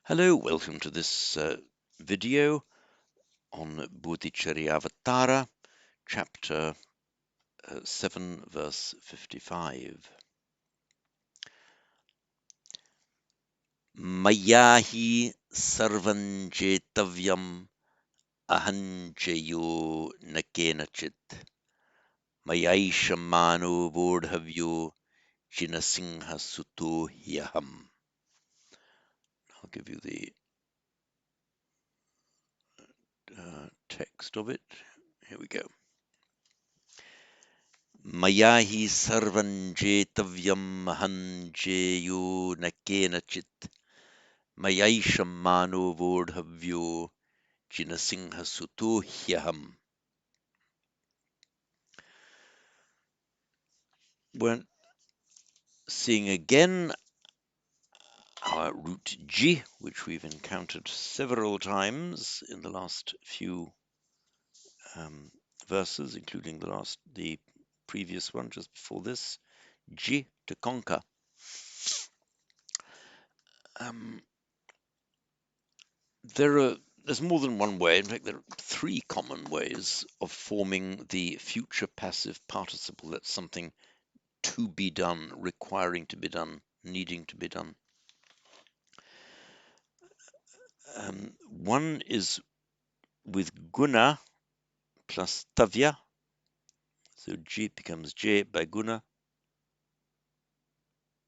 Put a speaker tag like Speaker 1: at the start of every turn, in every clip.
Speaker 1: Hello, welcome to this video on Bodhicaryavatara, chapter 7, verse 55. Mayahi sarvan jetavyam ahanjayo nakenachit mayaishamano bodhavyo jinasingha suto hyaham. I'll give you the text of it. Here we go. Mayahi sarvan jetavyam hanjeyo nakenachit mayaisham mano vodhavyo jinasingha suto hyaham. We're seeing again our root G, which we've encountered several times in the last few verses, including the previous one just before this. G, to conquer. There's more than one way. In fact, there are three common ways of forming the future passive participle. That's something to be done, requiring to be done, needing to be done. One is with guna plus tavya. So J becomes J by guna.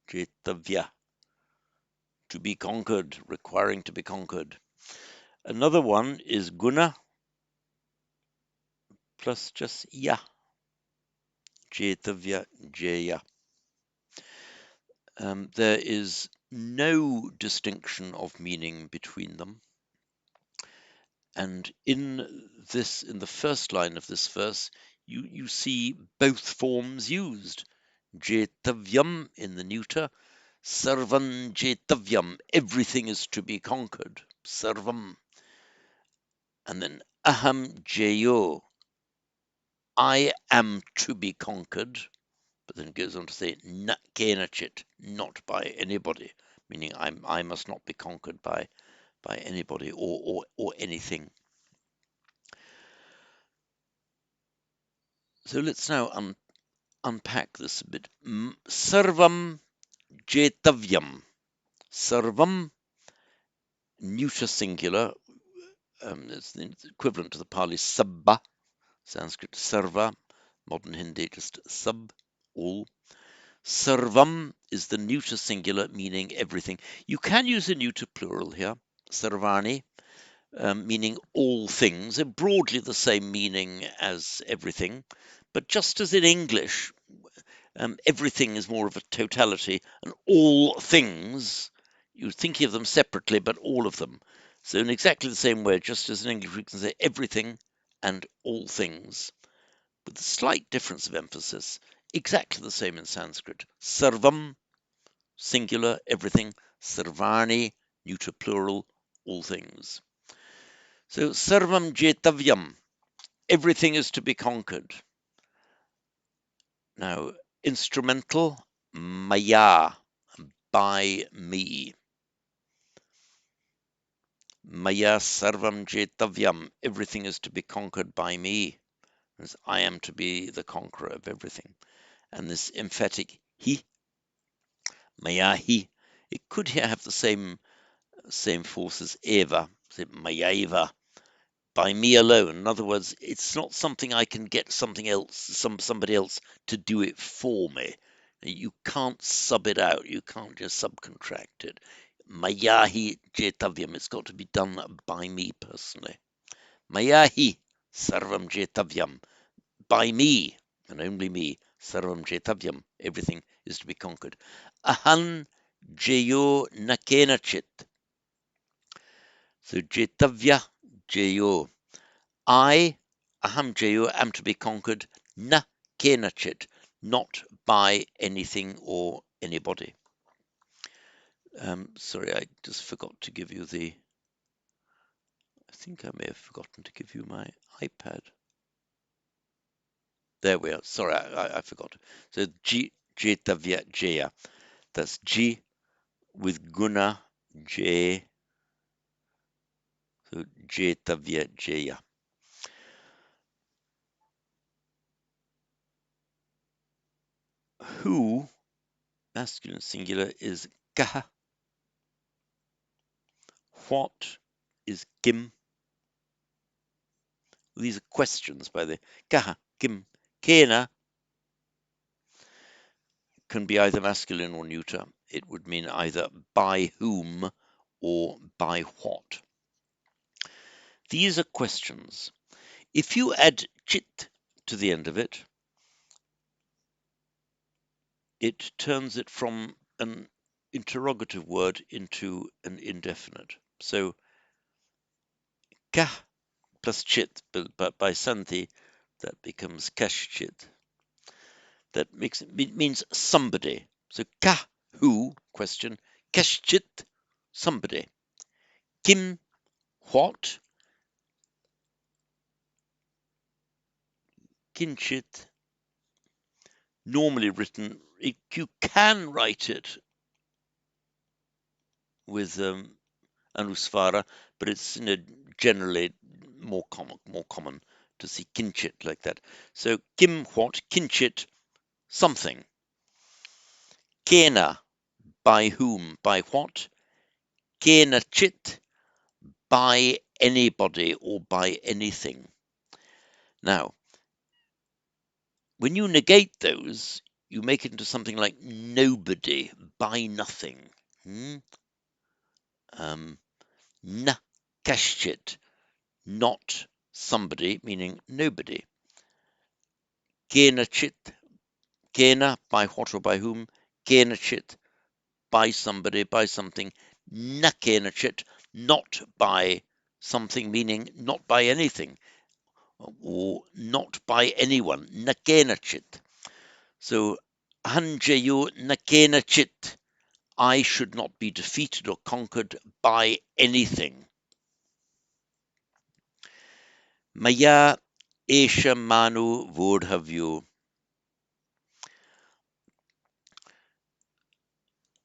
Speaker 1: J tavya. To be conquered, requiring to be conquered. Another one is guna plus just ya. J tavya, jaya. There is no distinction of meaning between them. And in the first line of this verse, you see both forms used. Jetavyam in the neuter, sarvan jetavyam, everything is to be conquered, sarvam. And then aham jayo, I am to be conquered, but then it goes on to say na kenachit, not by anybody, meaning I must not be conquered by anybody or anything. So let's now unpack this a bit. Sarvam jetavyam. Sarvam, neuter singular, it's the equivalent to the Pali sabba, Sanskrit sarva, modern Hindi just sab, all. Sarvam is the neuter singular, meaning everything. You can use a neuter plural here, sarvani, meaning all things. They're broadly the same meaning as everything, but just as in English, everything is more of a totality, and all things, you're thinking of them separately, but all of them. So in exactly the same way, just as in English we can say everything and all things, with a slight difference of emphasis, exactly the same in Sanskrit. Sarvam, singular, everything. Sarvani, neuter plural, all things. So sarvam jetavyam, everything is to be conquered. Now, instrumental, maya, by me. Maya sarvam jetavyam, everything is to be conquered by me. As I am to be the conqueror of everything. And this emphatic he, maya he, it could here have the same force as eva, mayaiva, by me alone. In other words, it's not something I can get somebody else to do it for me. You can't sub it out. You can't just subcontract it. Mayahi jetavyam. It's got to be done by me personally. Mayahi sarvam jetavyam. By me and only me. Sarvam jetavyam. Everything is to be conquered. Ahan jayo nakenachit. So jetavya jayo. I, aham jayo, am to be conquered, na kenachit, not by anything or anybody. Sorry, I just forgot to give you I think I may have forgotten to give you my iPad. There we are. Sorry, I forgot. So G, jetavya jaya. That's G with guna, J, So jetavya jaya. Who, masculine singular, is kah. What is kim. These are questions, by the way. Kah, kim, kena can be either masculine or neuter. It would mean either by whom or by what. These are questions. If you add chit to the end of it, it turns it from an interrogative word into an indefinite. So kah plus chit, but by santi, that becomes kashchit. That makes it means somebody. So kah, who, question, kashchit, somebody. Kim, what, kinchit, normally written, you can write it with anusvara, but it's generally more common to see kinchit like that. So kim, what, kinchit, something. Kena, by whom, by what. Kena chit, by anybody or by anything. Now, when you negate those, you make it into something like nobody, by nothing. Na kashchit, not somebody, meaning nobody. Kena chit, kena, by what or by whom. Kena chit, by somebody, by something. Na kena chit, not by something, meaning not by anything, or not by anyone. Na kena chit. So, hanjayu na kena chit. I should not be defeated or conquered by anything. Maya esha manu vodhavyo.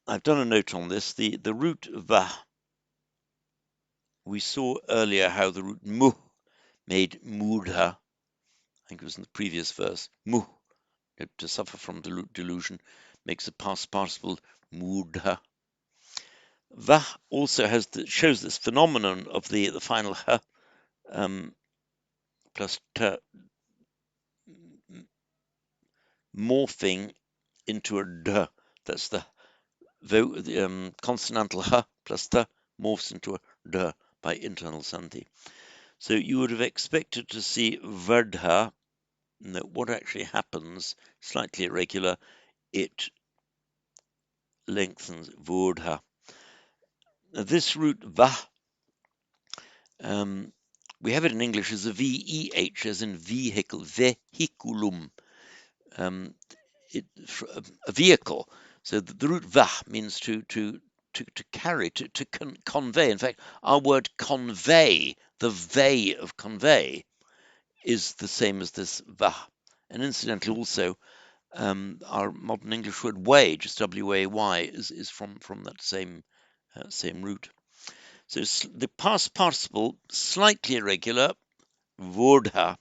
Speaker 1: I've done a note on this. The root va, we saw earlier how the root mu made mudha. I think it was in the previous verse. Mu, to suffer from delusion, makes a past participle mudha. Va also shows this phenomenon of the final ha plus ta morphing into a d. That's the consonantal h plus ta morphs into a d by internal santi. So you would have expected to see verdha. No, what actually happens, slightly irregular, it lengthens vodha. Now this root va, we have it in English as a VEH, as in vehicle, vehiculum, a vehicle. So the root va means to carry, to convey. In fact, our word convey, the vey of convey, is the same as this va. And incidentally, also, our modern English word way, just W-A-Y, is from that same root. So the past participle, slightly irregular, vodha,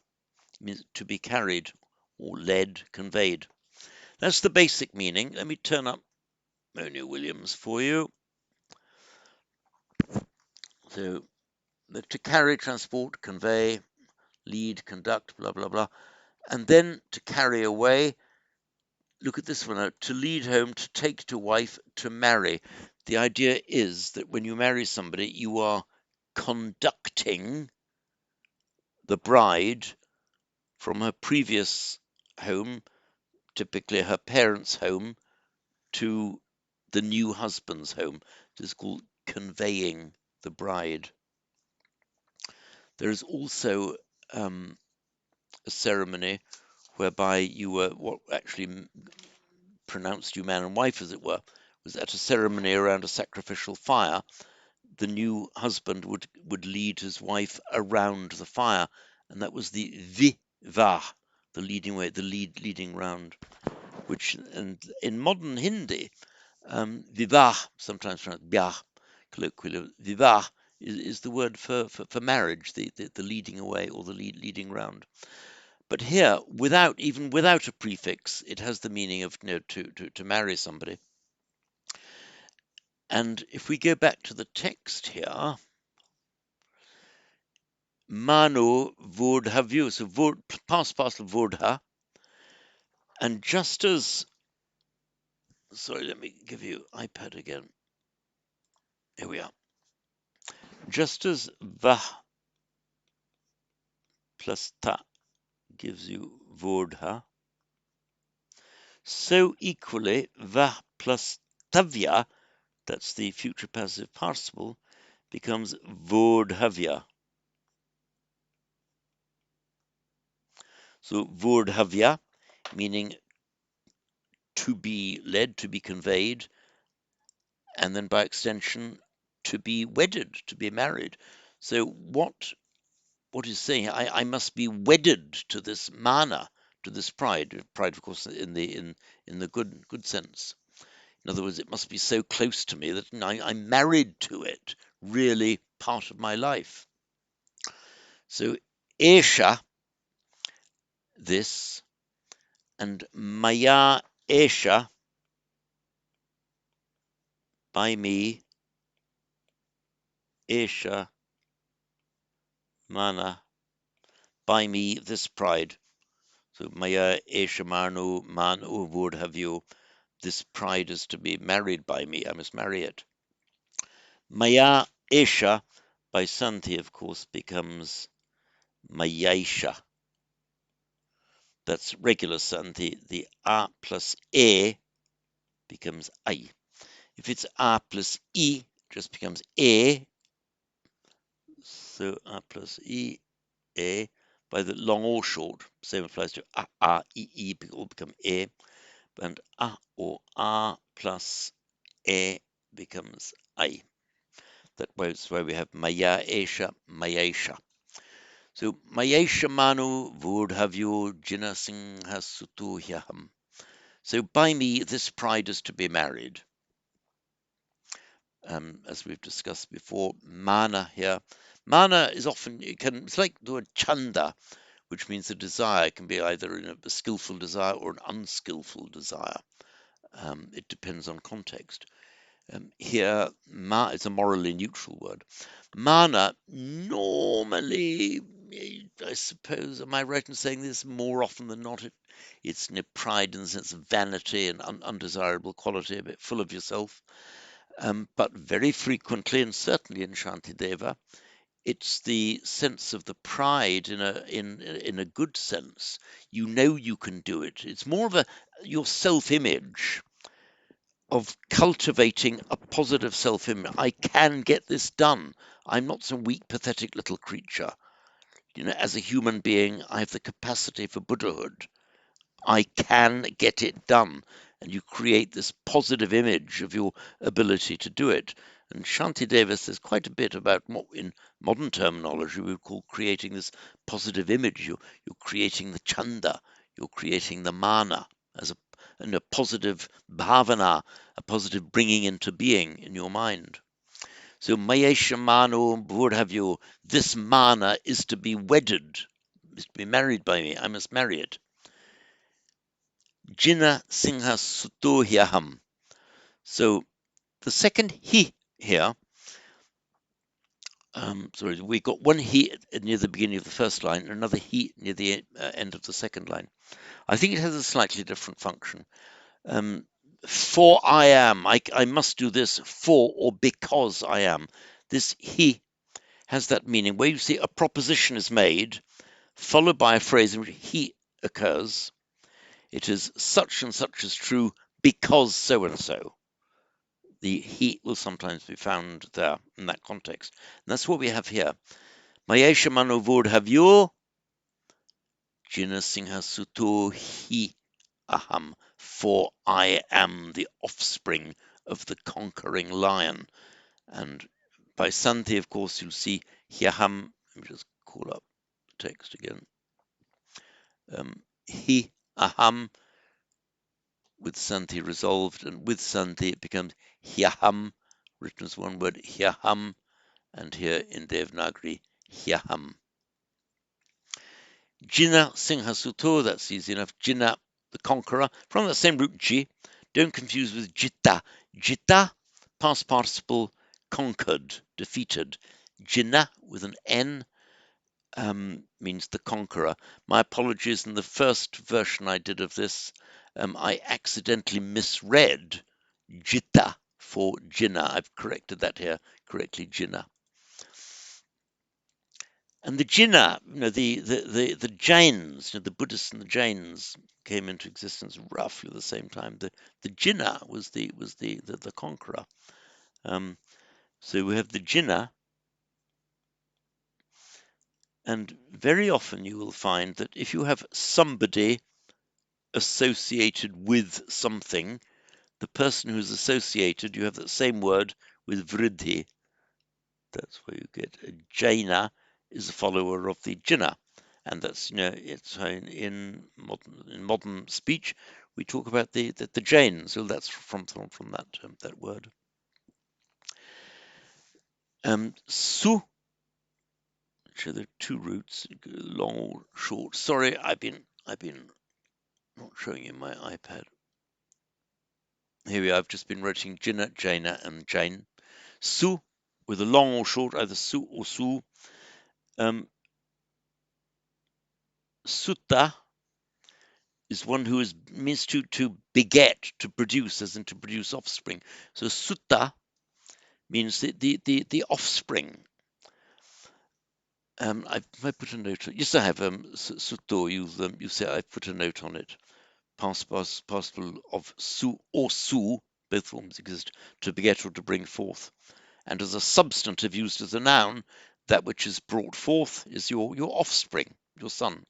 Speaker 1: means to be carried or led, conveyed. That's the basic meaning. Let me turn up Moni Williams for you. So to carry, transport, convey, lead, conduct, blah, blah, blah. And then to carry away, look at this one out, to lead home, to take to wife, to marry. The idea is that when you marry somebody, you are conducting the bride from her previous home, typically her parents' home, to the new husband's home. This is called conveying the bride. There is also a ceremony whereby you were what actually pronounced you man and wife, as it were, was at a ceremony around a sacrificial fire. The new husband would lead his wife around the fire, and that was the vivah, the leading way, the leading round. Which, and in modern Hindi, vivah, sometimes pronounced byah, colloquially, vivah is the word for marriage, the leading away or the leading round. But here, even without a prefix, it has the meaning of to marry somebody. And if we go back to the text here, Mano vodhavyu, so past partial vodha, and just as, sorry, let me give you iPad again. Here we are. Just as vah plus ta gives you vodha, so equally vah plus tavya, that's the future passive participle, becomes vodhavya. So vodhavya, meaning to be led, to be conveyed, and then by extension, to be wedded, to be married. So what is saying? I must be wedded to this mana, to this pride. Pride, of course, in the good sense. In other words, it must be so close to me that I'm married to it, really part of my life. So esha, this, and maya esha, by me, esha, mana, by me, this pride. So maya esha manu would have you. This pride is to be married by me. I must marry it. Maya esha, by Santi, of course, becomes mayaisha. That's regular Santi. The a plus e becomes I. If it's a plus e, it just becomes e. So a plus e, e, by the long or short. Same applies to a, e, all become e. And a or a plus e becomes I. That's why we have maya esha, mayesha. So mayesha manu vodhavyo jina singha sutuhyaham. So by me, this pride is to be married. As we've discussed before, mana here. Mana is often, it's like the word chanda, which means a desire. It can be either a skillful desire or an unskillful desire. It depends on context. Here, it's a morally neutral word. Mana, normally, I suppose, am I right in saying this? More often than not, it's pride in the sense of vanity and undesirable quality, a bit full of yourself. But very frequently, and certainly in Shantideva, it's the sense of the pride in a good sense. You know you can do it. It's more of your self-image of cultivating a positive self-image. I can get this done. I'm not some weak, pathetic little creature. As a human being, I have the capacity for Buddhahood. I can get it done. And you create this positive image of your ability to do it. And Shantideva says quite a bit about what in modern terminology we would call creating this positive image. You're creating the chanda, you're creating the mana as a positive bhavana, a positive bringing into being in your mind. So mayesha mano burdhavyo, this mana is to be wedded, is to be married by me. I must marry it. Jina singha sutohyaham. So the second he here, sorry, we got one he near the beginning of the first line and another he near the end of the second line. I think it has a slightly different function. For I am, I must do this for or because I am. This he has that meaning where you see a proposition is made, followed by a phrase in which he occurs. It is such and such is true because so and so. The he will sometimes be found there in that context. And that's what we have here. Mayesha mano vodhavyo jina singha suto hi aham, for I am the offspring of the conquering lion. And by Santi, of course, you'll see hyaham. Let me just call up the text again. Hi aham with Santi resolved, and with Santi it becomes hyaham, written as one word, hyaham, and here in Devanagari, Hyaham. Jina Singha Suto, that's easy enough. Jina, the conqueror, from that same root, Ji. Don't confuse with Jita. Jita, past participle, conquered, defeated. Jina, with an N, means the conqueror. My apologies, in the first version I did of this, I accidentally misread Jita for Jina. I've corrected that here correctly, Jina. And the Jina, the Jains, the Buddhists and the Jains came into existence roughly the same time. The Jina was the conqueror. So we have the Jina, and very often you will find that if you have somebody associated with something, the person who's associated, you have that same word with vriddhi. That's where you get a Jaina is a follower of the Jina. And that's, it's in modern speech, we talk about the Jains. So that's from that word. Su, so there are two roots, long or short. Sorry, I've been not showing you my iPad. Here we are. I've just been writing Jina, Jaina, and Jain. Su, with a long or short, either su or su. Sutta is one who means to beget, to produce, as in to produce offspring. So sutta means the offspring. I put a note. Yes, I have sutto. You say I put a note on it. Participle of su or su, both forms exist, to beget or to bring forth. And as a substantive used as a noun, that which is brought forth is your offspring, your son.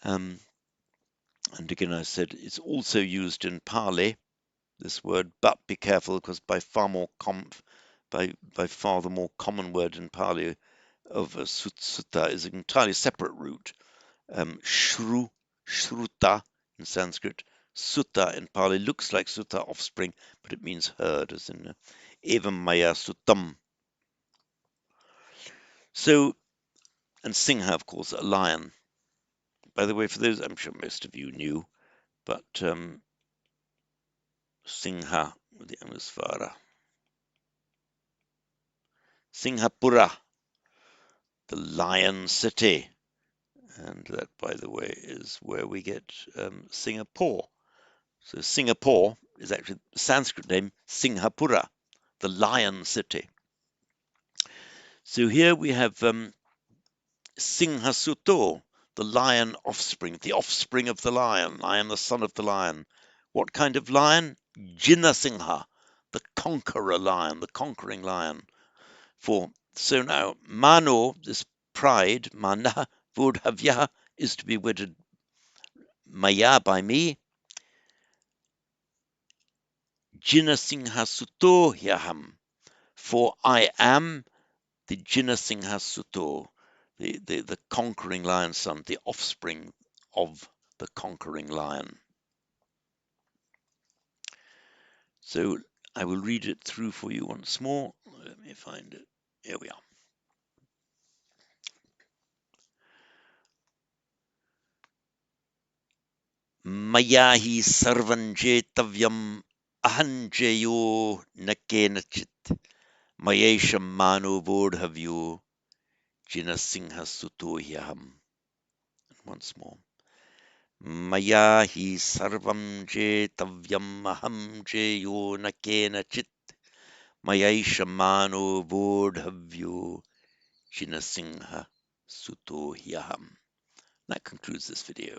Speaker 1: And again, I said it's also used in Pali, this word, but be careful because by far the more common word in Pali of sutta is an entirely separate root. Shruta in Sanskrit. Sutta in Pali looks like sutta, offspring, but it means herd, as in evam maya suttam. So, and Singha, of course, a lion. By the way, for those, I'm sure most of you knew, but Singha with the Anusvara. Singhapura, the lion city. And that, by the way, is where we get Singapore. So Singapore is actually the Sanskrit name, Singhapura, the lion city. So here we have Singhasuto, the lion offspring, the offspring of the lion. I am the son of the lion. What kind of lion? Jinasingha, the conqueror lion, the conquering lion. So now, Mano, this pride, Mana, Vodhavya, is to be wedded Maya by me. Jinasingha Suto Hyaham, for I am the Jinasingha Suto, the conquering lion son, the offspring of the conquering lion. So I will read it through for you once more. Let me find it. Here we are. Maya hi sarvan jetavyam ahanjayo nakenachit mayesham mano bodhavyo jinasingha sutohyaham. Once more. Maya hi sarvam jetavyam aham jeyo nakenachit mayesham mano bodhavyo jinasingha sutohyaham. That concludes this video.